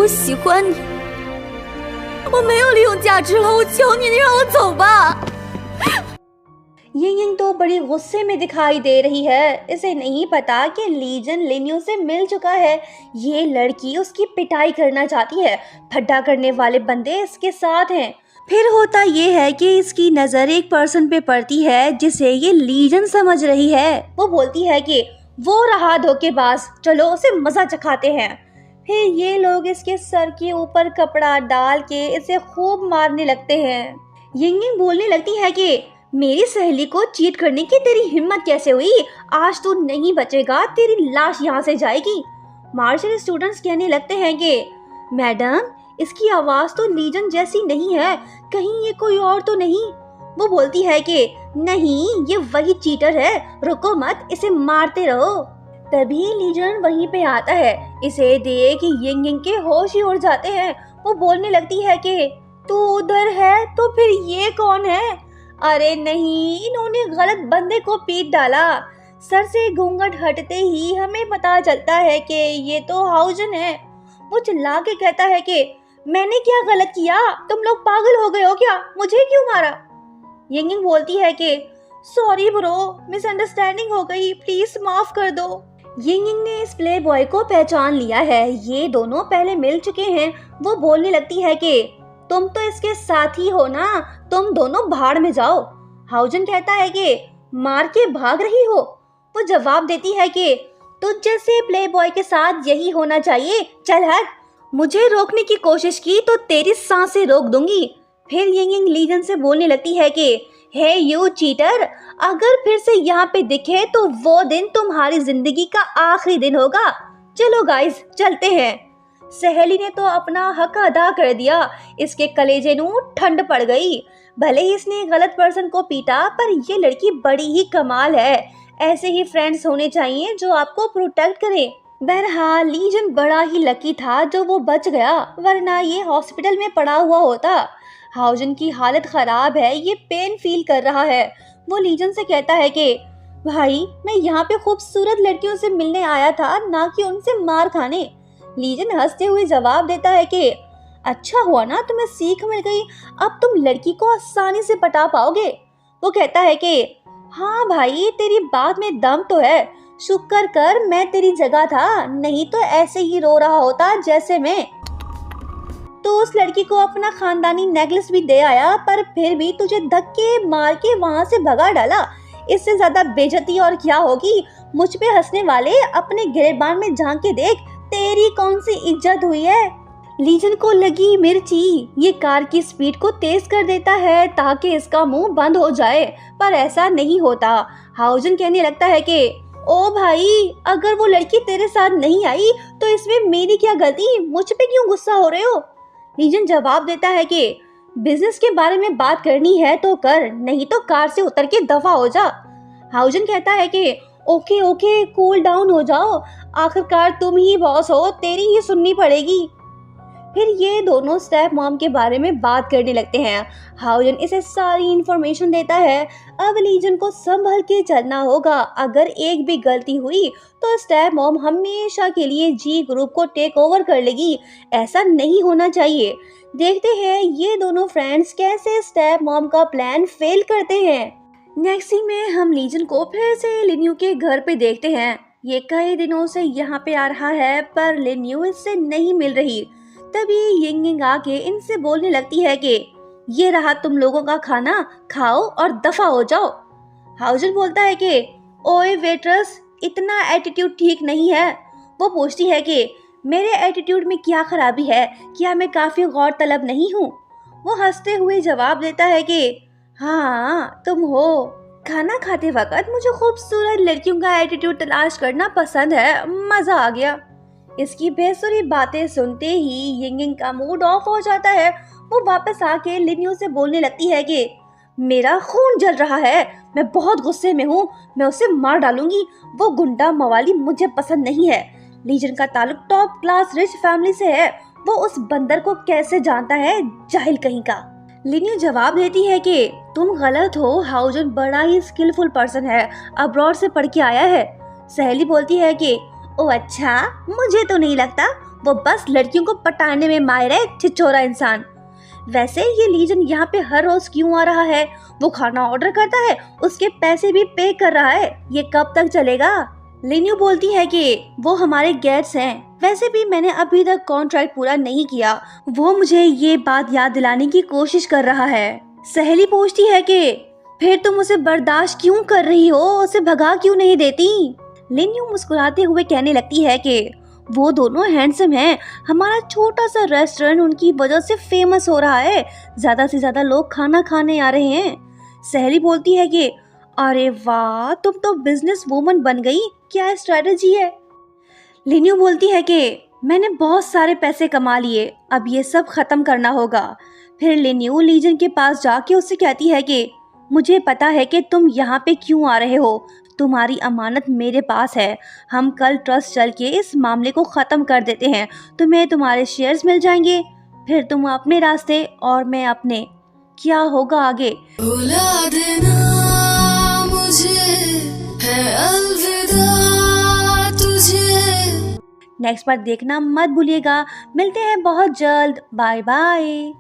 我喜欢你，我没有利用价值了，我求你，你让我走吧。यिंग तो बड़ी गुस्से में दिखाई दे रही है। इसे नहीं पता कि लीजन लिन्यू से मिल चुका है। ये लड़की उसकी पिटाई करना चाहती है। ठट्टा करने वाले बंदे इसके साथ हैं। फिर होता ये है कि इसकी नज़र एक पर्सन पे पड़ती है जिसे ये लीजन समझ रही है। वो बोलती है कि वो रहा धोखेबाज, चलो उसे मज़ा चखाते हैं। फिर ये लोग इसके सर के ऊपर कपड़ा डाल के इसे खूब मारने लगते हैं। यिंग बोलने लगती है कि मेरी सहेली को चीट करने की तेरी हिम्मत कैसे हुई? आज तू नहीं बचेगा, तेरी लाश यहाँ से जाएगी। मार्शल स्टूडेंट्स कहने लगते हैं कि मैडम, इसकी आवाज़ तो लीजन जैसी नहीं है, कहीं ये कोई और तो नहीं? वो बोलती है कि नहीं, ये वही चीटर है, रुको मत, इसे मारते रहो। तभी लीजन वहीं पे आता है। इसे देख यिंग के होश ही उड़ जाते हैं। वो बोलने लगती है कि तू उधर है तो फिर ये कौन है? अरे नहीं, इन्होंने गलत बंदे को पीट डाला। सर से घूंघट हटते ही हमें पता चलता है कि ये तो हाउजन है। वो चिल्ला के कहता है कि मैंने क्या गलत किया? तुम लोग पागल हो गए हो क्या? मुझे क्यों मारा? यिंग बोलती है कि सॉरी ब्रो, मिसअंडरस्टैंडिंग हो गई, प्लीज माफ कर दो। यिंग ने इस प्ले बॉय को पहचान लिया है। ये दोनों पहले मिल चुके हैं। वो बोलने लगती है कि तुम तो इसके साथ ही हो ना, तुम दोनों भाड़ में जाओ। हाउजन कहता है कि मार के भाग रही हो? वो जवाब देती है कि तुझ जैसे प्ले बॉय के साथ यही होना चाहिए, चल हट। मुझे रोकने की कोशिश की तो तेरी सांसें रोक दूंगी। फिर यिंग लीजन से बोलने लगती है कि हे यू चीटर, अगर फिर से यहाँ पे दिखे तो वो दिन तुम्हारी जिंदगी का आखिरी दिन होगा। चलो गाइस, चलते हैं। सहेली ने तो अपना हक अदा कर दिया। इसके कलेजे नू ठंड पड़ गई। भले ही इसने गलत पर्सन को पीटा, पर ये लड़की बड़ी ही कमाल है। ऐसे ही फ्रेंड्स होने चाहिए जो आपको प्रोटेक्ट करें। बहरहाल लीजन बड़ा ही लकी था जो वो बच गया, वरना ये हॉस्पिटल में पड़ा हुआ होता। हाउजन की हालत खराब है, ये पेन फील कर रहा है। वो लीजन से कहता है कि भाई, मैं यहाँ पे खूबसूरत लड़कियों से मिलने आया था, ना कि उनसे मार खाने। लीजन हंसते हुए जवाब देता है कि अच्छा हुआ ना तुम्हें सीख मिल गई, अब तुम लड़की को आसानी से पटा पाओगे। वो कहता है कि हाँ भाई, तेरी बात में दम तो है, शुक्र कर मैं तेरी जगह था, नहीं तो ऐसे ही रो रहा होता जैसे मैं। तो उस लड़की को अपना खानदानी नेकलेस भी दे आया, पर फिर भी तुझे धक्के मार के वहाँ से भगा डाला। इससे ज्यादा बेइज्जती और क्या होगी? मुझ पे हंसने वाले अपने गिरेबान में झांक के देख, तेरी कौन सी इज्जत हुई है? लीजन को लगी मिर्ची। ये कार की स्पीड को तेज कर देता है ताकि इसका मुंह बंद हो जाए, पर ऐसा नहीं होता। हाउजन कहने लगता है कि ओ भाई, अगर वो लड़की तेरे साथ नहीं आई तो इसमें मेरी क्या गलती? मुझ पे क्यों गुस्सा हो रहे हो? लीजन जवाब देता है कि बिजनेस के बारे में बात करनी है तो कर, नहीं तो कार से उतर के दफा हो जा। हाउजन कहता है कि ओके ओके, कूल डाउन हो जाओ, आखिरकार तुम ही बॉस हो, तेरी ही सुननी पड़ेगी। फिर ये दोनों स्टेप मॉम के बारे में बात करने लगते हैं। हाउजन इसे सारी इंफॉर्मेशन देता है। अब लीजन को संभल के चलना होगा, अगर एक भी गलती हुई तो स्टेप मॉम हमेशा के लिए जी ग्रुप को टेक ओवर कर लेगी। ऐसा नहीं होना चाहिए। देखते हैं ये दोनों फ्रेंड्स कैसे स्टेप मॉम का प्लान फेल करते हैं। नेक्स्ट सीन में हम लीजन को फिर से लिन्यू के घर पे देखते हैं। ये कई दिनों से यहाँ पे आ रहा है, पर लिन्यू इससे नहीं मिल रही। तभी यिंग आके इनसे बोलने लगती है कि ये रहा तुम लोगों का खाना, खाओ और दफा हो जाओ। हाउजन बोलता है कि ओए वेट्रेस, इतना एटीट्यूड ठीक नहीं है। वो पूछती है कि मेरे एटीट्यूड में क्या खराबी है? क्या मैं काफी गौरतलब नहीं हूँ? वो हंसते हुए जवाब देता है कि हाँ तुम हो। खाना खाते वक्त मुझे खूबसूरत लड़कियों का एटीट्यूड तलाश करना पसंद है, मजा आ गया। इसकी बेसुरी बातें सुनते ही यिंग का मूड ऑफ हो जाता है। वो वापस आके लिन्यू से बोलने लगती है कि मेरा खून जल रहा है, मैं बहुत गुस्से में हूँ, मैं उसे मार डालूंगी। वो गुंडा मवाली मुझे पसंद नहीं है। लीजन का ताल्लुक टॉप क्लास रिच फैमिली से है। वो उस बंदर को कैसे जानता है, जाहिल कहीं का। लिन्यू जवाब देती है कि तुम गलत हो, हाउजन बड़ा ही स्किलफुल पर्सन है, अब्रॉड से पढ़ के आया है। सहेली बोलती है कि ओ अच्छा, मुझे तो नहीं लगता, वो बस लड़कियों को पटाने में माहिर है, छिछोरा इंसान। वैसे ये लीजन यहाँ पे हर रोज क्यों आ रहा है? वो खाना ऑर्डर करता है, उसके पैसे भी पे कर रहा है, ये कब तक चलेगा? लिन्यू बोलती है कि वो हमारे गेट्स हैं। वैसे भी मैंने अभी तक कॉन्ट्रैक्ट पूरा नहीं किया। वो मुझे ये बात याद दिलाने की कोशिश कर रहा है। सहेली पूछती है कि फिर तुम उसे बर्दाश्त क्यों कर रही हो, उसे भगा क्यों नहीं देती? लिन्यू मुस्कुराते हुए कहने लगती है कि वो दोनों हैंडसम हैं, हमारा छोटा सा रेस्टोरेंट उनकी वजह से फेमस हो रहा है, ज्यादा से ज्यादा लोग खाना खाने आ रहे हैं। सहेली बोलती है कि अरे वाह, तुम तो बिजनेस वूमन बन गई, क्या स्ट्रेटजी है? लिन्यू बोलती है कि मैंने बहुत सारे पैसे कमा लिए, अब ये सब खत्म करना होगा। फिर लिन्यू लीजन के पास जाके उससे कहती है कि मुझे पता है कि तुम यहाँ पे क्यों आ रहे हो, तुम्हारी अमानत मेरे पास है, हम कल ट्रस्ट चल के इस मामले को ख़त्म कर देते हैं, तुम्हें तुम्हारे शेयर्स मिल जाएंगे, फिर तुम अपने रास्ते और मैं अपने। क्या होगा आगे? भुला देना मुझे, है अलविदा तुझे। नेक्स्ट पार्ट देखना मत भूलिएगा। मिलते हैं बहुत जल्द। Bye bye.